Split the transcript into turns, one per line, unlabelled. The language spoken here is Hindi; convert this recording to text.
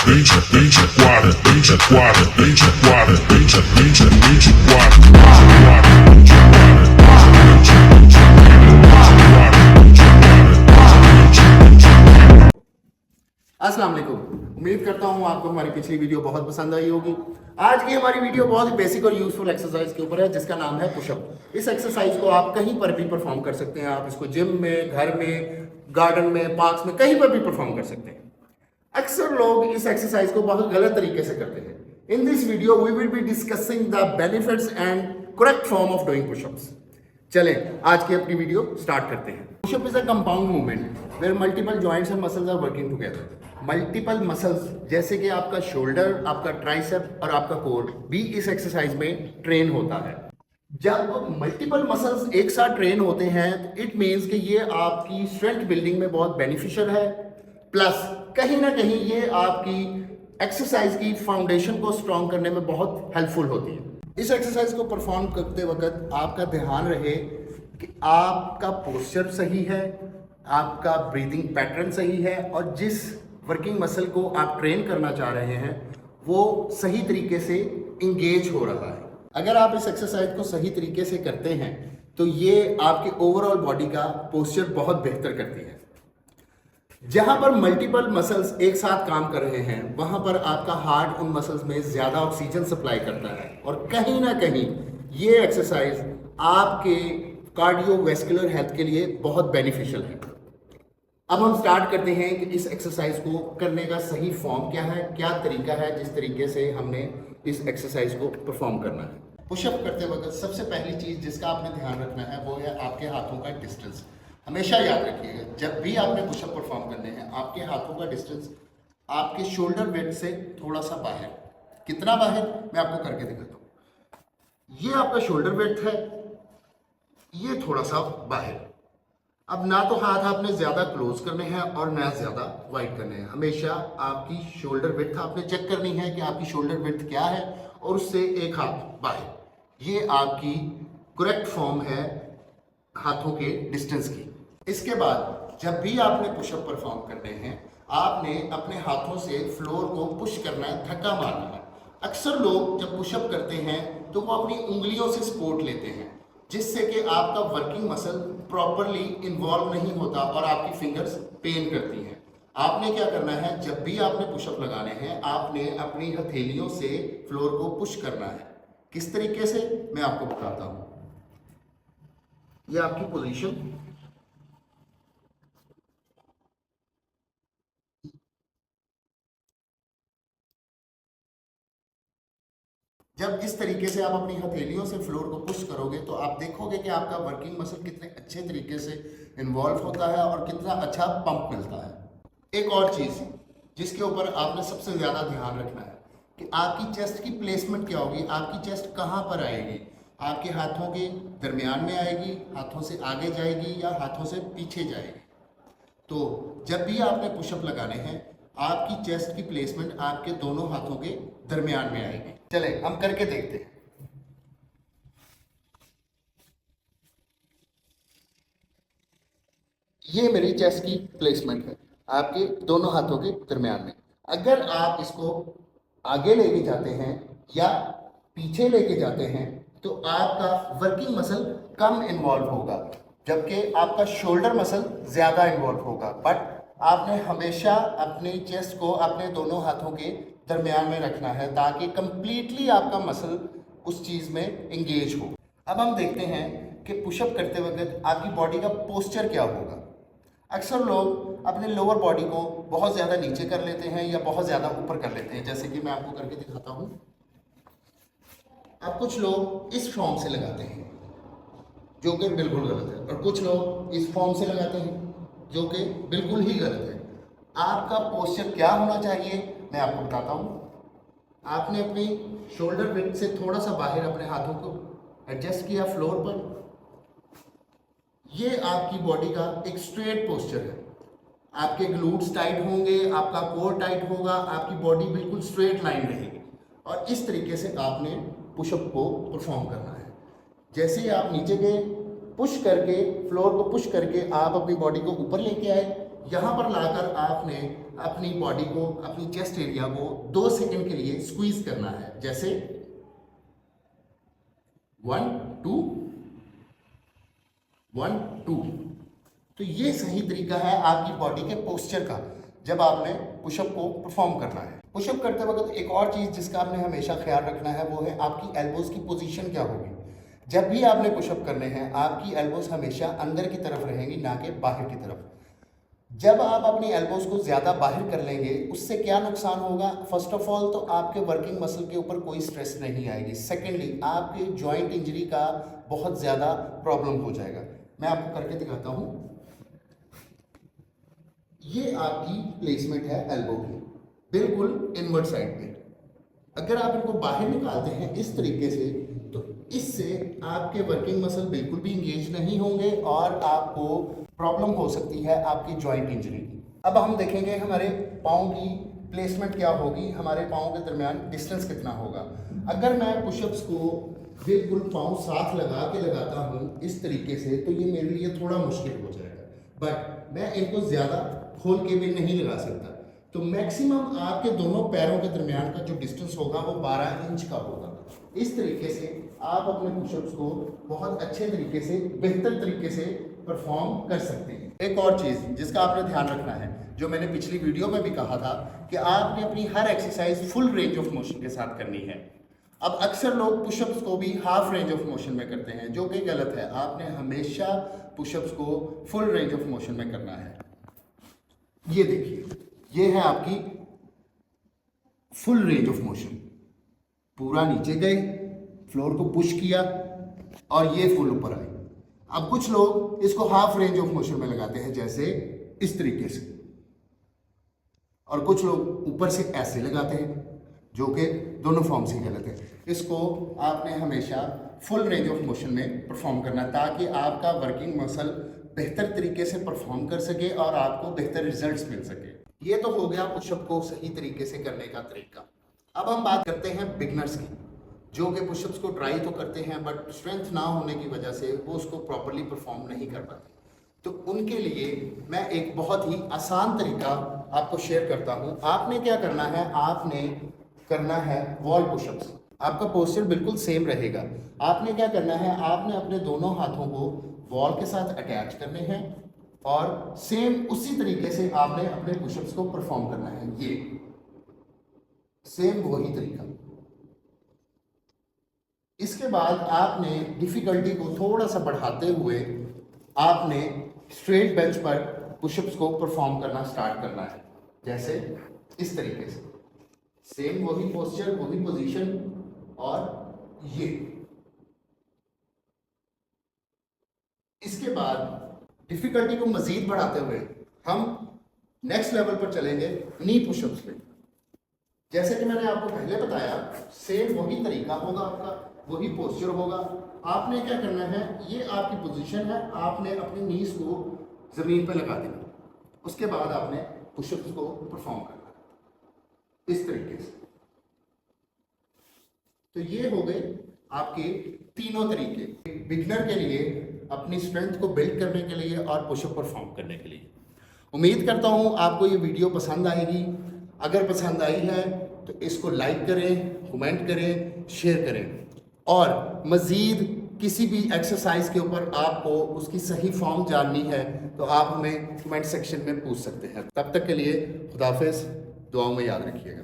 अस्सलाम वालेकुम। उम्मीद करता हूँ आपको हमारी पिछली वीडियो बहुत पसंद आई होगी। आज की हमारी वीडियो बहुत ही बेसिक और यूजफुल एक्सरसाइज के ऊपर है जिसका नाम है पुशअप। इस एक्सरसाइज को आप कहीं पर भी परफॉर्म कर सकते हैं। आप इसको जिम में, घर में, गार्डन में, पार्क्स में, कहीं पर भी परफॉर्म कर सकते हैं। अक्सर लोग इस एक्सरसाइज को बहुत गलत तरीके से करते हैं। In this video we will be discussing the benefits and correct form of doing pushups. चलें आज की अपनी वीडियो स्टार्ट करते हैं। Pushup is a compound movement where multiple joints and muscles are working together. Multiple muscles जैसे कि आपका शोल्डर, आपका ट्राइसेप और आपका कोर भी इस एक्सरसाइज में ट्रेन होता है। जब मल्टीपल मसल्स एक साथ ट्रेन होते हैं तो इट मीन्स कि ये आपकी स्ट्रेंथ बिल्डिंग में बहुत बेनिफिशियल है, प्लस कहीं ना कहीं ये आपकी एक्सरसाइज की फाउंडेशन को स्ट्रॉन्ग करने में बहुत हेल्पफुल होती है। इस एक्सरसाइज को परफॉर्म करते वक्त आपका ध्यान रहे कि आपका पोस्चर सही है, आपका ब्रीदिंग पैटर्न सही है और जिस वर्किंग मसल को आप ट्रेन करना चाह रहे हैं वो सही तरीके से इंगेज हो रहा है। अगर आप इस एक्सरसाइज को सही तरीके से करते हैं तो ये आपके ओवरऑल बॉडी का पोस्चर बहुत बेहतर करती है। जहां पर मल्टीपल मसल्स एक साथ काम कर रहे हैं वहां पर आपका हार्ट उन मसल्स में ज्यादा ऑक्सीजन सप्लाई करता है और कहीं ना कहीं ये एक्सरसाइज आपके कार्डियोवैस्कुलर हेल्थ के लिए बहुत बेनिफिशियल है। अब हम स्टार्ट करते हैं कि इस एक्सरसाइज को करने का सही फॉर्म क्या है, क्या तरीका है जिस तरीके से हमने इस एक्सरसाइज को परफॉर्म करना है। पुशअप करते वक्त सबसे पहली चीज जिसका आपने ध्यान रखना है वो है आपके हाथों का डिस्टेंस। हमेशा याद रखिएगा जब भी आपने पुशअप परफॉर्म करने हैं आपके हाथों का डिस्टेंस आपके शोल्डर वेट से थोड़ा सा बाहर। कितना बाहर मैं आपको करके दिखाता हूँ। ये आपका शोल्डर वेट है, ये थोड़ा सा बाहर। अब ना तो हाथ आपने ज्यादा क्लोज करने हैं और ना ज्यादा वाइड करने हैं। हमेशा आपकी शोल्डर विड्थ आपने चेक करनी है कि आपकी शोल्डर विड्थ क्या है और उससे एक हाथ बाहर। ये आपकी करेक्ट फॉर्म है हाथों के डिस्टेंस की। इसके बाद जब भी आपने पुशअप परफॉर्म करने हैं आपने अपने हाथों से फ्लोर को पुश करना है, धक्का मारना है। अक्सर लोग जब पुशअप करते हैं तो वो अपनी उंगलियों से सपोर्ट लेते हैं जिससे कि आपका वर्किंग मसल प्रॉपरली इन्वॉल्व नहीं होता और आपकी फिंगर्स पेन करती हैं। आपने क्या करना है, जब भी आपने पुशअप लगाने हैं आपने अपनी हथेलियों से फ्लोर को पुश करना है। किस तरीके से मैं आपको बताता हूं। यह आपकी पोजीशन, जब इस तरीके से आप अपनी हथेलियों से फ्लोर को पुश करोगे तो आप देखोगे कि आपका वर्किंग मसल कितने अच्छे तरीके से इन्वॉल्व होता है और कितना अच्छा पंप मिलता है। एक और चीज़ जिसके ऊपर आपने सबसे ज़्यादा ध्यान रखना है कि आपकी चेस्ट की प्लेसमेंट क्या होगी। आपकी चेस्ट कहाँ पर आएगी, आपके हाथों के दरमियान में आएगी, हाथों से आगे जाएगी या हाथों से पीछे जाएगी। तो जब भी आपने पुशअप लगाने हैं आपकी चेस्ट की प्लेसमेंट आपके दोनों हाथों के दरमियान में आएगी। चले हम करके देखते हैं। ये मेरी चेस्ट की प्लेसमेंट है आपके दोनों हाथों के दरमियान में। अगर आप इसको आगे लेके जाते हैं या पीछे लेके जाते हैं तो आपका वर्किंग मसल कम इन्वॉल्व होगा जबकि आपका शोल्डर मसल ज़्यादा इन्वॉल्व होगा। बट आपने हमेशा अपनी चेस्ट को अपने दोनों हाथों के दरमियान में रखना है ताकि कंप्लीटली आपका मसल उस चीज़ में एंगेज हो। अब हम देखते हैं कि पुशअप करते वक्त आपकी बॉडी का पोस्चर क्या होगा। अक्सर लोग अपने लोअर बॉडी को बहुत ज़्यादा नीचे कर लेते हैं या बहुत ज़्यादा ऊपर कर लेते हैं, जैसे कि मैं आपको करके दिखाता हूँ। अब कुछ लोग इस फॉर्म से लगाते हैं जो कि बिल्कुल गलत है और कुछ लोग इस फॉर्म से लगाते हैं जो कि बिल्कुल ही गलत है। आपका पोस्चर क्या होना चाहिए मैं आपको बताता हूँ। आपने अपनी शोल्डर विड्थ से थोड़ा सा बाहर अपने हाथों को एडजस्ट किया फ्लोर पर। ये आपकी बॉडी का एक स्ट्रेट पोस्चर है। आपके ग्लूट्स टाइट होंगे, आपका कोर टाइट होगा, आपकी बॉडी बिल्कुल स्ट्रेट लाइन रहेगी और इस तरीके से आपने पुशअप को परफॉर्म करना है। जैसे ही आप नीचे गए पुश करके फ्लोर को पुश करके आप अपनी बॉडी को ऊपर लेके आए, यहाँ पर लाकर आपने अपनी बॉडी को, अपनी चेस्ट एरिया को 2 सेकंड के लिए स्क्वीज करना है। जैसे 1 2 1 2। तो ये सही तरीका है आपकी बॉडी के पोस्चर का जब आपने पुशअप को परफॉर्म करना है। पुशअप करते वक्त एक और चीज़ जिसका आपने हमेशा ख्याल रखना है वो है आपकी एल्बोज की पोजीशन क्या होगी। जब भी आपने पुशअप करने हैं आपकी एल्बोज हमेशा अंदर की तरफ रहेंगी, ना कि बाहर की तरफ। जब आप अपनी एल्बोज को ज़्यादा बाहर कर लेंगे उससे क्या नुकसान होगा? फर्स्ट ऑफ ऑल तो आपके वर्किंग मसल के ऊपर कोई स्ट्रेस नहीं आएगी। सेकेंडली आपके जॉइंट इंजरी का बहुत ज़्यादा प्रॉब्लम हो जाएगा। मैं आपको करके दिखाता हूँ। ये आपकी प्लेसमेंट है एल्बो की, बिल्कुल इनवर्ट साइड पे। अगर आप इनको बाहर निकालते हैं इस तरीके से तो इससे आपके वर्किंग मसल बिल्कुल भी इंगेज नहीं होंगे और आपको प्रॉब्लम हो सकती है आपकी जॉइंट इंजरी की। अब हम देखेंगे हमारे पाँव की प्लेसमेंट क्या होगी, हमारे पाँव के दरमियान डिस्टेंस कितना होगा। अगर मैं पुशअप्स को बिल्कुल पाँव साथ लगा के लगाता हूँ इस तरीके से तो ये मेरे लिए थोड़ा मुश्किल हो जाएगा, बट मैं इनको ज़्यादा खोल के भी नहीं लगा सकता। तो मैक्सिमम आपके दोनों पैरों के दरमियान का जो डिस्टेंस होगा वो 12 इंच का होगा। इस तरीके से आप अपने पुशअप्स को बहुत अच्छे तरीके से, बेहतर तरीके से परफॉर्म कर सकते हैं। एक और चीज़ जिसका आपने ध्यान रखना है, जो मैंने पिछली वीडियो में भी कहा था कि आपने अपनी हर exercise full range of motion के साथ करनी है। अब अक्सर लोग पुशअप्स को भी हाफ रेंज ऑफ मोशन में करते हैं, जो कि गलत है। आपने हमेशा पुशअप्स को फुल रेंज ऑफ मोशन में करना है। ये देखिए, ये है आपकी फुल रेंज ऑफ मोशन। पूरा नीचे गए, फ्लोर को पुश किया और ये फुल ऊपर आए। अब कुछ लोग इसको हाफ रेंज ऑफ मोशन में लगाते हैं, जैसे इस तरीके से, और कुछ लोग ऊपर से ऐसे लगाते हैं, जो कि दोनों फॉर्म से गलत है। इसको आपने हमेशा फुल रेंज ऑफ मोशन में परफॉर्म करना ताकि आपका वर्किंग मसल बेहतर तरीके से परफॉर्म कर सके और आपको बेहतर रिजल्ट्स मिल सके। ये तो हो गया पुशअप को सही तरीके से करने का तरीका। अब हम बात करते हैं बिगनर्स की, जो कि पुशअप्स को ट्राई तो करते हैं बट स्ट्रेंथ ना होने की वजह से वो उसको प्रॉपरली परफॉर्म नहीं कर पाते। तो उनके लिए मैं एक बहुत ही आसान तरीका आपको शेयर करता हूँ। आपने क्या करना है, आपने करना है वॉल पुशअप्स। आपका पोस्चर बिल्कुल सेम रहेगा। आपने क्या करना है, आपने अपने दोनों हाथों को वॉल के साथ अटैच करने हैं और सेम उसी तरीके से आपने अपने पुशअप्स को परफॉर्म करना है। ये सेम वही तरीका। इसके बाद आपने डिफिकल्टी को थोड़ा सा बढ़ाते हुए आपने स्ट्रेट बेंच पर पुशअप्स को परफॉर्म करना स्टार्ट करना है, जैसे इस तरीके से। सेम वही पोस्चर, वही पोजीशन, और ये। इसके बाद डिफिकल्टी को मजीद बढ़ाते हुए हम नेक्स्ट लेवल पर चलेंगे नी पुशअप्स पे। जैसे कि मैंने आपको पहले बताया, सेम वही तरीका होगा आपका, वही पोस्चर होगा। आपने क्या करना है, ये आपकी पोजीशन है, आपने अपनी नीज को जमीन पे लगा देना। उसके बाद आपने पुशअप्स को परफॉर्म करना इस तरीके से। तो ये हो गए आपके तीनों तरीके बिगिनर के लिए, अपनी स्ट्रेंथ को बिल्ड करने के लिए और पुशअप परफॉर्म करने के लिए। उम्मीद करता हूँ आपको ये वीडियो पसंद आएगी। अगर पसंद आई है तो इसको लाइक करें, कमेंट करें, शेयर करें, और मज़ीद किसी भी एक्सरसाइज के ऊपर आपको उसकी सही फॉर्म जाननी है तो आप हमें कमेंट सेक्शन में पूछ सकते हैं। तब तक के लिए खुदाफिज, दुआओं में याद रखिएगा।